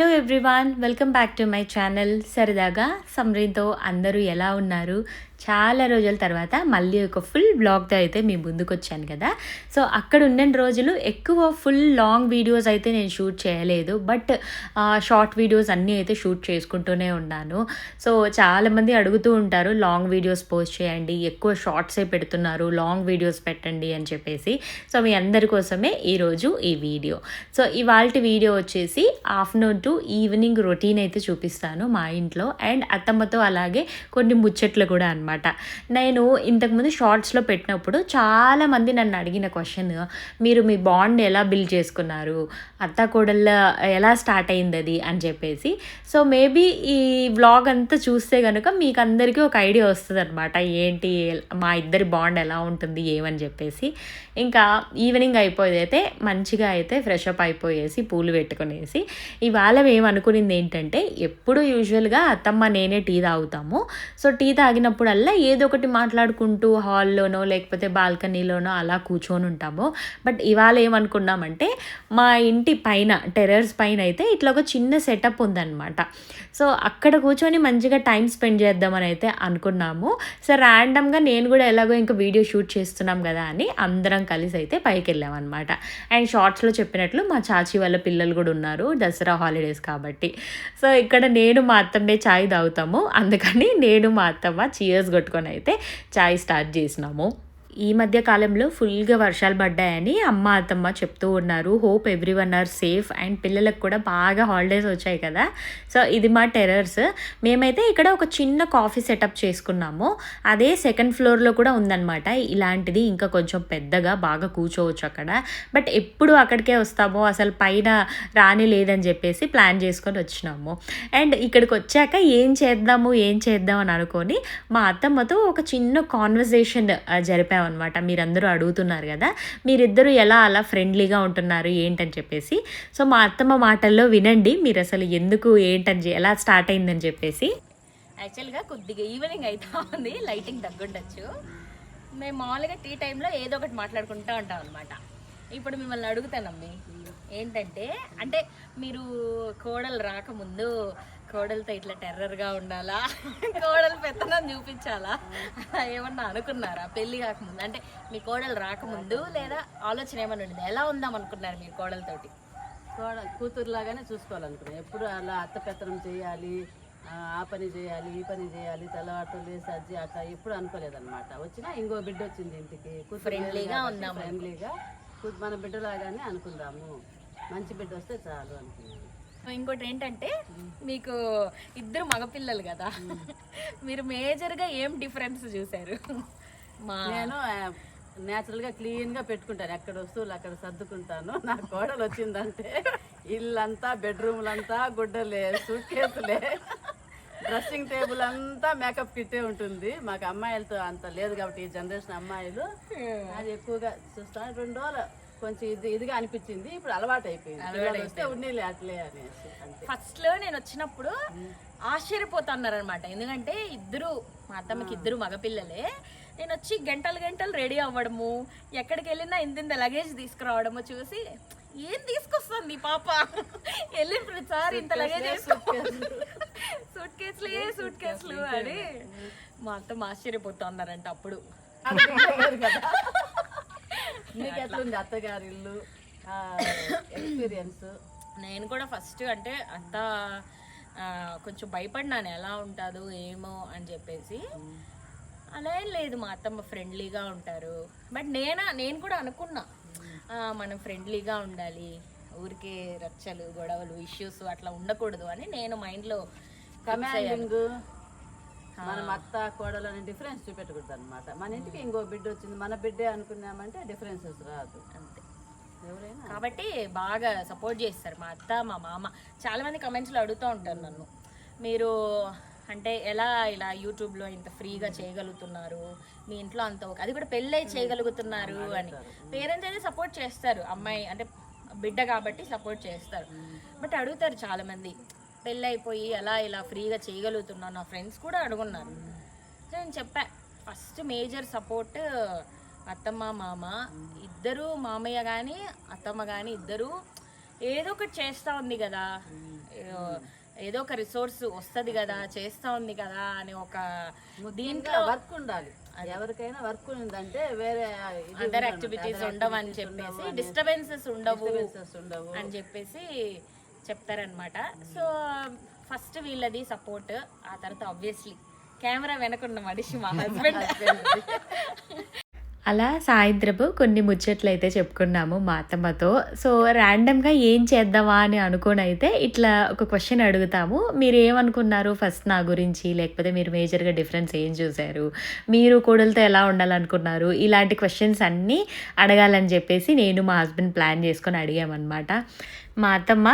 Hello everyone, welcome back to my channel సరదాగా సమ్రీతో. అందరూ ఎలా ఉన్నారు? చాలా రోజుల తర్వాత మళ్ళీ ఒక ఫుల్ బ్లాగ్తో అయితే మీ ముందుకు వచ్చాను కదా. సో అక్కడ ఉన్న రోజులు ఎక్కువ ఫుల్ లాంగ్ వీడియోస్ అయితే నేను షూట్ చేయలేదు, బట్ షార్ట్ వీడియోస్ అన్నీ అయితే షూట్ చేసుకుంటూనే ఉన్నాను. సో చాలామంది అడుగుతూ ఉంటారు, లాంగ్ వీడియోస్ పోస్ట్ చేయండి, ఎక్కువ షార్ట్సే పెడుతున్నారు, లాంగ్ వీడియోస్ పెట్టండి అని చెప్పేసి. సో మీ అందరి కోసమే ఈరోజు ఈ వీడియో. సో ఇవాళ వీడియో వచ్చేసి ఆఫ్టర్నూన్ టు ఈవినింగ్ రొటీన్ అయితే చూపిస్తాను మా ఇంట్లో, అండ్ అత్తమ్మతో అలాగే కొన్ని ముచ్చట్లు కూడా అనమాట. నేను ఇంతకుముందు షార్ట్స్లో పెట్టినప్పుడు చాలామంది నన్ను అడిగిన క్వశ్చన్, మీరు మీ బాండ్ ఎలా బిల్డ్ చేసుకున్నారు, అత్త కోడళ్ళ ఎలా స్టార్ట్ అయింది అది అని చెప్పేసి. సో మేబీ ఈ వ్లాగ్ అంతా చూస్తే కనుక మీకు అందరికీ ఒక ఐడియా వస్తుంది అనమాట, ఏంటి మా ఇద్దరి బాండ్ ఎలా ఉంటుంది ఏమని చెప్పేసి. ఇంకా ఈవినింగ్ అయిపోయేదైతే మంచిగా అయితే ఫ్రెష్ అప్ అయిపోయేసి పూలు పెట్టుకునేసి ఇవాళ ఏమనుకునింది ఏంటంటే, ఎప్పుడు యూజువల్గా అత్తమ్మ నేనే టీ తాగుతాము. సో టీ తాగినప్పుడల్లా ఏదో ఒకటి మాట్లాడుకుంటూ హాల్లోనో లేకపోతే బాల్కనీలోనో అలా కూర్చొని ఉంటాము. బట్ ఇవాళ ఏమనుకున్నామంటే, మా ఇంటి పైన టెర్రస్ పైన అయితే ఇట్లా ఒక చిన్న సెటప్ ఉందన్నమాట. సో అక్కడ కూర్చొని మంచిగా టైం స్పెండ్ చేద్దామని అయితే అనుకున్నాము. సో ర్యాండమ్గా నేను కూడా ఎలాగో ఇంకా వీడియో షూట్ చేస్తున్నాం కదా అని అందరం కలిసి అయితే పైకి వెళ్ళామన్నమాట. అండ్ షార్ట్స్లో చెప్పినట్లు మా చాచి వాళ్ళ పిల్లలు కూడా ఉన్నారు, దసరా హాలిడేస్ కాబట్టి. సో ఇక్కడ నేను మా అత్తమ్మే చాయ్ తాగుతాము, అందుకని నేను మా అత్తమ్మ చీయర్స్ కొట్టుకొని అయితే చాయ్ స్టార్ట్ చేసినాము. ఈ మధ్య కాలంలో ఫుల్గా వర్షాలు పడ్డాయని అమ్మ అత్తమ్మ చెప్తూ ఉన్నారు. Hope everyone are safe, and పిల్లలకు కూడా బాగా హాలిడేస్ వచ్చాయి కదా. సో ఇది మా టెర్రస్. మేమైతే ఇక్కడ ఒక చిన్న కాఫీ సెటప్ చేసుకున్నాము. అదే సెకండ్ ఫ్లోర్లో కూడా ఉందన్నమాట ఇలాంటిది, ఇంకా కొంచెం పెద్దగా బాగా కూర్చోవచ్చు అక్కడ. బట్ ఎప్పుడు అక్కడికే వస్తామో, అసలు పైన రాని లేదని చెప్పేసి ప్లాన్ చేసుకొని వచ్చినాము. అండ్ ఇక్కడికి వచ్చాక ఏం చేద్దాము అని అనుకొని మా అత్తమ్మతో ఒక చిన్న కాన్వర్జేషన్ జరిపాము అనమాట. మీరందరూ అడుగుతున్నారు కదా, మీరిద్దరూ ఎలా అలా ఫ్రెండ్లీగా ఉంటున్నారు ఏంటని చెప్పేసి. సో మా అత్తమ్మ మాటల్లో వినండి మీరు, అసలు ఎందుకు ఏంటని ఎలా స్టార్ట్ అయిందని చెప్పేసి. యాక్చువల్గా కొద్దిగా ఈవినింగ్ అవుతా ఉంది, లైటింగ్ తగ్గుండొచ్చు. మేము మామూలుగా టీ టైంలో ఏదో ఒకటి మాట్లాడుకుంటూ ఉంటాం అనమాట. ఇప్పుడు మిమ్మల్ని అడుగుతానమ్మి, ఏంటంటే అంటే మీరు కోడలు రాకముందు కోడలతో ఇట్లా టెర్రర్గా ఉండాలా, కోడలు పెత్తనం చూపించాలా, ఏమన్నా అనుకున్నారా పెళ్ళి కాకముందు? అంటే మీ కోడలు రాకముందు లేదా ఆలోచన ఏమన్నా ఉండేది, ఎలా ఉందాం అనుకున్నారు మీరు కోడలతోటి? కూతురులాగానే చూసుకోవాలనుకున్నాను. ఎప్పుడు అలా అత్త పెత్తనం చేయాలి, ఆ పని చేయాలి, ఈ పని చేయాలి, తెల్లవారుతో లేసజ్జి అట్లా ఎప్పుడు అనుకోలేదన్నమాట. వచ్చినా ఇంకో బిడ్డ వచ్చింది ఇంటికి, ఫ్రెండ్లీగా ఉందాం, ఫ్రెండ్లీగా మన బిడ్డలాగానే అనుకుందాము, మంచి బిడ్డ వస్తే చాలు అనుకున్నాను. ఇంకోటి ఏంటంటే, మీకు ఇద్దరు మగపిల్లలు కదా, మీరు మేజర్గా ఏం డిఫరెన్స్ చూసారు? నేను న్యాచురల్గా క్లీన్గా పెట్టుకుంటాను, ఎక్కడ వస్తువులు అక్కడ సర్దుకుంటాను. నా కోడలు వచ్చిందంటే ఇల్లంతా బెడ్రూమ్లంతా గుడ్డలే, సూట్ కేసులే, డ్రెస్సింగ్ టేబుల్ అంతా మేకప్ కిట్టే ఉంటుంది. మాకు అమ్మాయిలతో అంత లేదు కాబట్టి ఈ జనరేషన్ అమ్మాయిలు అది ఎక్కువగా చూస్తాను. 2 రోజులు కొంచెం ఇదిగా అనిపించింది, ఇప్పుడు అలవాటు అయిపోయింది. ఉన్నీలే అట్లే అనేసి. ఫస్ట్ లో నేను వచ్చినప్పుడు ఆశ్చర్యపోతున్నారనమాట, ఎందుకంటే మా అత్తమ్మకి ఇద్దరు మగపిల్లలే. నేను వచ్చి గంటలు రెడీ అవ్వడము, ఎక్కడికి వెళ్ళినా ఇంత లగేజ్ తీసుకురావడము చూసి, ఏం తీసుకొస్తుంది పాప, వెళ్ళిన ప్రతిసారి ఇంత లగేజ్, సూట్ కేసులు అని మా అత్తమ్మ ఆశ్చర్యపోతున్నారంట. అప్పుడు మీకు ఎట్లుంది అత్తగారి ఇల్లు ఎక్స్పీరియన్స్? నేను కూడా ఫస్ట్ అంటే అంత కొంచెం భయపడినాను, ఎలా ఉంటుందో ఏమో అని చెప్పేసి. అలా ఏం లేదు, మా అత్తమ్మ ఫ్రెండ్లీగా ఉంటారు. బట్ నేను కూడా అనుకున్నా, మనం ఫ్రెండ్లీగా ఉండాలి, ఊరికే రచ్చలు గొడవలు ఇష్యూస్ అట్లా ఉండకూడదు అని నేను మైండ్లో కమాండింగ్. మనం అత్త కోడలు అనే డిఫరెన్స్ చూపెట్టకూడదు అనమాట. మన ఇంటికి ఇంకో బిడ్డ వచ్చింది, మన బిడ్డే అనుకున్నామంటే డిఫరెన్సెస్ రాదు అంతే ఎవరైనా. కాబట్టి బాగా సపోర్ట్ చేస్తారు మా అత్త మా మామ. చాలామంది కమెంట్స్లో అడుగుతూ ఉంటారు నన్ను, మీరు అంటే ఇలా యూట్యూబ్లో ఇంత ఫ్రీగా చేయగలుగుతున్నారు, మీ ఇంట్లో అంత అది కూడా పెళ్ళై చేయగలుగుతున్నారు అని. పేరెంట్స్ అయితే సపోర్ట్ చేస్తారు, అమ్మాయి అంటే బిడ్డ కాబట్టి సపోర్ట్ చేస్తారు. బట్ అడుగుతారు చాలామంది, పెళ్ళి అయిపోయి ఇలా ఫ్రీగా చేయగలుగుతున్నాను, నా ఫ్రెండ్స్ కూడా అడుగున్నారు. సో నేను చెప్పా, ఫస్ట్ మేజర్ సపోర్ట్ అత్తమ్మ మామ ఇద్దరు, మామయ్య కానీ అత్తమ్మ కానీ ఇద్దరు ఏదో ఒకటి చేస్తూ ఉంది కదా, ఏదో ఒక రిసోర్స్ వస్తుంది కదా, చేస్తూ ఉంది కదా అని ఒక దీంట్లో వర్క్ ఉండాలి. ఎవరికైనా వర్క్ ఉందంటే వేరే అదర్ యాక్టివిటీస్ ఉండవని చెప్పేసి, డిస్టర్బెన్సెస్ ఉండవు అని చెప్పేసి చెప్తారనమాట. సో ఫస్ట్ వీళ్ళది సపోర్ట్, ఆ తర్వాత ఆబ్వియస్లీ కెమెరా వెనకున్న మనిషి మా హస్బెండ్. అలా సాయంత్రపు కొన్ని ముచ్చట్లు అయితే చెప్పుకున్నాము మా అత్తమ్మతో. సో ర్యాండమ్గా ఏం చేద్దామా అని అనుకొని అయితే ఇట్లా ఒక క్వశ్చన్ అడుగుతాము. మీరు ఏమనుకున్నారు ఫస్ట్ నా గురించి, లేకపోతే మీరు మేజర్గా డిఫరెన్స్ ఏం చూశారు, మీరు కోడలతో ఎలా ఉండాలనుకున్నారు, ఇలాంటి క్వశ్చన్స్ అన్నీ అడగాలని చెప్పేసి నేను మా హస్బెండ్ ప్లాన్ చేసుకొని అడిగామన్నమాట. మా అత్తమ్మ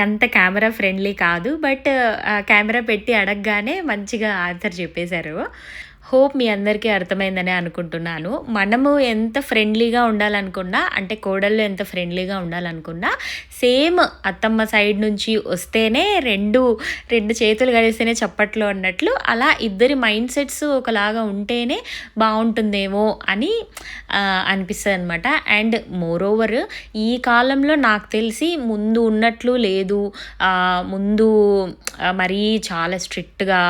అంత కెమెరా ఫ్రెండ్లీ కాదు, బట్ కెమెరా పెట్టి అడగగానే మంచిగా ఆన్సర్ చెప్పేశారు. హోప్ మీ అందరికీ అర్థమైందని అనుకుంటున్నాను. మనము ఎంత ఫ్రెండ్లీగా ఉండాలనుకున్నా, అంటే కోడళ్ళు ఎంత ఫ్రెండ్లీగా ఉండాలనుకున్నా, సేమ్ అత్తమ్మ సైడ్ నుంచి వస్తేనే రెండు చేతులు కలిస్తేనే చప్పట్లు అన్నట్లు, అలా ఇద్దరి మైండ్ సెట్స్ ఒకలాగా ఉంటేనే బాగుంటుందేమో అని అనిపిస్తుంది అనమాట. అండ్ మోరోవర్ ఈ కాలంలో నాకు తెలిసి ముందు ఉన్నట్లు లేదు. ముందు మరీ చాలా స్ట్రిక్ట్గా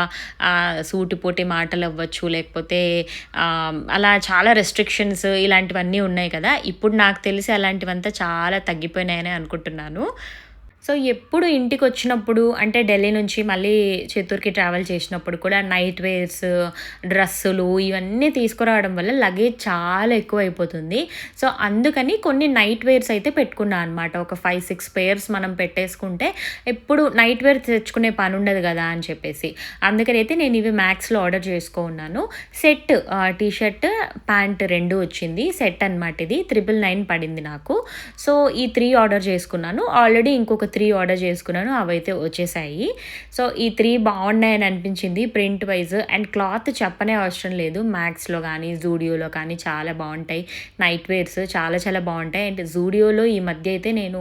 సూటిపోటి మాటలు అవ్వచ్చు, లేకపోతే అలా చాలా రెస్ట్రిక్షన్స్ ఇలాంటివన్నీ ఉన్నాయి కదా. ఇప్పుడు నాకు తెలిసి అలాంటివంతా చాలా తగ్గిపోయినాయని అనుకుంటున్నాను. సో ఎప్పుడు ఇంటికి వచ్చినప్పుడు, అంటే ఢిల్లీ నుంచి మళ్ళీ చిత్తూరుకి ట్రావెల్ చేసినప్పుడు కూడా నైట్ వేర్స్, డ్రెస్సులు ఇవన్నీ తీసుకురావడం వల్ల లగేజ్ చాలా ఎక్కువ అయిపోతుంది. సో అందుకని కొన్ని నైట్ వేర్స్ అయితే పెట్టుకున్నాను అనమాట. ఒక 5-6 పేర్స్ మనం పెట్టేసుకుంటే ఎప్పుడు నైట్ వేర్ తెచ్చుకునే పని ఉండదు కదా అని చెప్పేసి, అందుకని అయితే నేను ఇవి మ్యాక్స్లో ఆర్డర్ చేసుకున్నాను. సెట్ టీషర్ట్ ప్యాంట్ 2 వచ్చింది సెట్ అనమాట. ఇది 999 పడింది నాకు. సో ఈ 3 ఆర్డర్ చేసుకున్నాను. ఆల్రెడీ ఇంకొక 3 ఆర్డర్ చేసుకున్నాను, అవైతే వచ్చేసాయి. సో ఈ 3 బాగున్నాయని అనిపించింది ప్రింట్ వైజ్. అండ్ క్లాత్ చెప్పనే అవసరం లేదు, మ్యాక్స్లో కానీ జూడియోలో కానీ చాలా బాగుంటాయి నైట్ వేర్స్, చాలా చాలా బాగుంటాయి. అండ్ జూడియోలో ఈ మధ్య అయితే నేను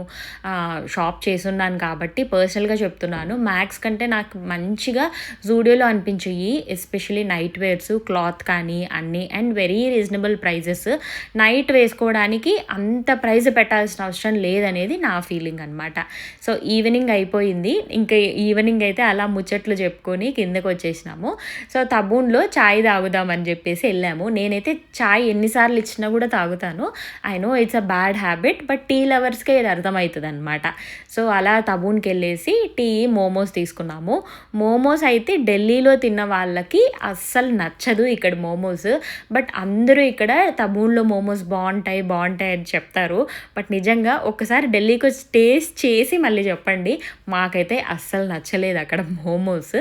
షాప్ చేసున్నాను కాబట్టి పర్సనల్గా చెప్తున్నాను, మ్యాక్స్ కంటే నాకు మంచిగా జూడియోలో అనిపించాయి, ఎస్పెషలీ నైట్ వేర్స్, క్లాత్ కానీ అన్నీ. And very reasonable prices. Night వేసుకోవడానికి అంత ప్రైస్ పెట్టాల్సిన అవసరం లేదనేది నా ఫీలింగ్ అనమాట. సో ఈవినింగ్ అయిపోయింది, ఇంకా ఈవినింగ్ అయితే అలా ముచ్చట్లు చెప్పుకొని కిందకు వచ్చేసినాము. సో తబూన్లో చాయ్ తాగుదామని చెప్పేసి వెళ్ళాము. నేనైతే చాయ్ ఎన్నిసార్లు ఇచ్చినా కూడా తాగుతాను. I know it's a bad habit, but tea లవర్స్కే ఇది అర్థమవుతుంది అనమాట. సో అలా తబూన్కి వెళ్ళేసి టీ, మోమోస్ తీసుకున్నాము. మోమోస్ అయితే ఢిల్లీలో తిన్న వాళ్ళకి అస్సలు నచ్చదు ఇక్కడ మోమోస్, బట్ అందరూ ఇక్కడ తబూన్లో మోమోస్ బాగుంటాయి అని చెప్తారు. బట్ నిజంగా ఒకసారి ఢిల్లీకి వచ్చి టేస్ట్ చేసి మళ్ళీ చెప్పండి, మాకైతే అస్సలు నచ్చలేదు అక్కడ మోమోస్.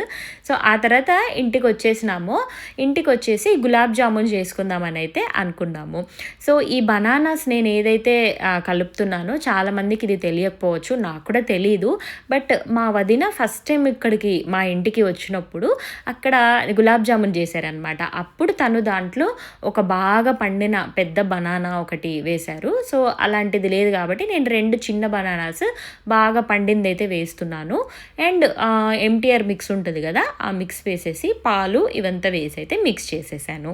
సో ఆ తర్వాత ఇంటికి వచ్చేసినాము. ఇంటికి వచ్చేసి గులాబ్ జామున్ చేసుకుందామని అయితే అనుకున్నాము. సో ఈ బనానాస్ నేను ఏదైతే కలుపుతున్నానో చాలామందికి ఇది తెలియకపోవచ్చు, నాకు కూడా తెలీదు. బట్ మా వదిన ఫస్ట్ టైం ఇక్కడికి మా ఇంటికి వచ్చినప్పుడు అక్కడ గులాబ్ జామున్ చేశారనమాట. అప్పుడు తను దాంట్లో ఒక బాగా పండిన పెద్ద బనానా ఒకటి వేశారు. సో అలాంటిది లేదు కాబట్టి నేను 2 చిన్న బనానాస్ బాగా పండింది అయితే వేస్తున్నాను. అండ్ ఎంటీఆర్ మిక్స్ ఉంటుంది కదా, ఆ మిక్స్ వేసేసి పాలు ఇవంతా వేసి అయితే మిక్స్ చేసేసాను.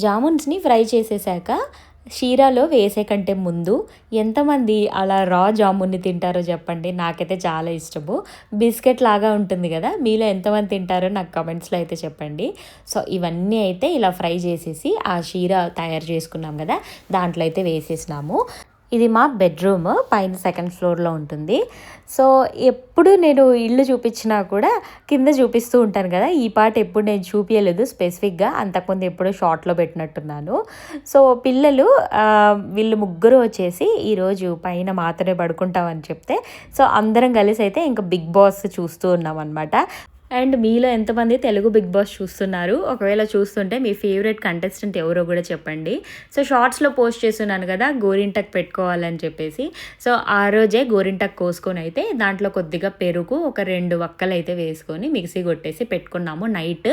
జామున్స్ని ఫ్రై చేసేసాక షీరాలో వేసే కంటే ముందు ఎంతమంది అలా రా జామున్ని తింటారో చెప్పండి. నాకైతే చాలా ఇష్టము. బిస్కెట్ లాగా ఉంటుంది కదా, మీలో ఎంతమంది తింటారో నాకు కమెంట్స్లో అయితే చెప్పండి. సో ఇవన్నీ అయితే ఇలా ఫ్రై చేసేసి ఆ షీరా తయారు చేసుకున్నాం కదా, దాంట్లో అయితే వేసేసినాము. ఇది మా బెడ్రూమ్, పైన 2nd ఫ్లోర్లో ఉంటుంది. సో ఎప్పుడు నేను ఇల్లు చూపించినా కూడా కింద చూపిస్తూ ఉంటాను కదా, ఈ పాట ఎప్పుడు నేను చూపించలేదు స్పెసిఫిక్గా, అంతకుముందు ఎప్పుడో షార్ట్లో పెట్టినట్టున్నాను. సో పిల్లలు వీళ్ళు ముగ్గురు వచ్చేసి ఈరోజు పైన మాత్రమే పడుకుంటామని చెప్తే, సో అందరం కలిసి అయితే ఇంకా బిగ్ బాస్ చూస్తూ ఉన్నాం అనమాట. అండ్ మీలో ఎంతమంది తెలుగు బిగ్ బాస్ చూస్తున్నారు? ఒకవేళ చూస్తుంటే మీ ఫేవరెట్ కంటెస్టెంట్ ఎవరో కూడా చెప్పండి. సో షార్ట్స్‌లో పోస్ట్ చేస్తున్నాను కదా! గోరింటాకు పెట్టుకోవాలని చెప్పేసి. సో ఆ రోజే గోరింటాకు కోసుకొని అయితే దాంట్లో కొద్దిగా పెరుగు, ఒక 2 వక్కలైతే వేసుకొని మిక్సీ కొట్టేసి పెట్టుకున్నాము నైట్.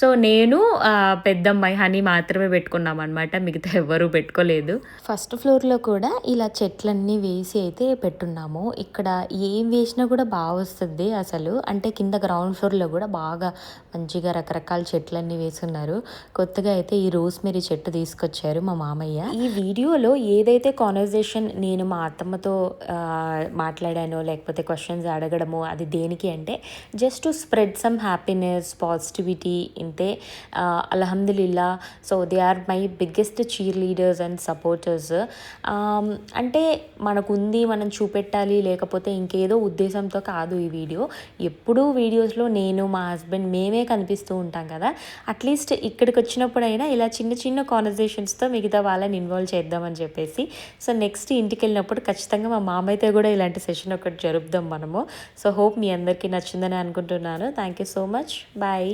సో నేను పెద్దమ్మాయి హనీ మాత్రమే పెట్టుకున్నామనమాట. మిగతా ఎవ్వరూ పెట్టుకోలేదు. ఫస్ట్ ఫ్లోర్‌లో కూడా ఇలా చెట్లన్నీ వేసి అయితే పెట్టున్నాము. ఇక్కడ ఏం వేసినా కూడా వస్తది అసలు. అంటే కింద గ్రౌండ్ ఫ్లోర్‌లో కూడా బాగా మంచిగా రకరకాల చెట్లన్నీ వేసున్నారు. కొత్తగా అయితే ఈ రోస్‌మెరీ చెట్టు తీసుకొచ్చారు మా మామయ్య. ఈ వీడియోలో ఏదైతే కాన్వర్జేషన్ నేను మా అత్తమ్మతో మాట్లాడానో, లేకపోతే క్వశ్చన్స్ అడగడమో అది దేనికి అంటే just to spread some happiness, positivity ఇంతే. అల్హమ్దులిల్లా. So they are my biggest cheerleaders and supporters. అంటే మనకుంది, మనం చూపెట్టాలి, లేకపోతే ఇంకేదో ఉద్దేశంతో కాదు ఈ వీడియో. ఎప్పుడూ వీడియోస్లో నేను, మా హస్బెండ్ మేమే కనిపిస్తూ ఉంటాం కదా. అట్లీస్ట్ ఇక్కడికి వచ్చినప్పుడైనా ఇలా చిన్న చిన్న కాన్వర్జేషన్స్తో మిగతా వాళ్ళని ఇన్వాల్వ్ చేద్దామని చెప్పేసి. సో నెక్స్ట్ ఇంటికి వెళ్ళినప్పుడు ఖచ్చితంగా మా మామయ్యతో కూడా ఇలాంటి సెషన్ ఒకటి జరుపుదాం మనము. సో హోప్ మీ అందరికీ నచ్చిందని అనుకుంటున్నాను. Thank you so much. Bye.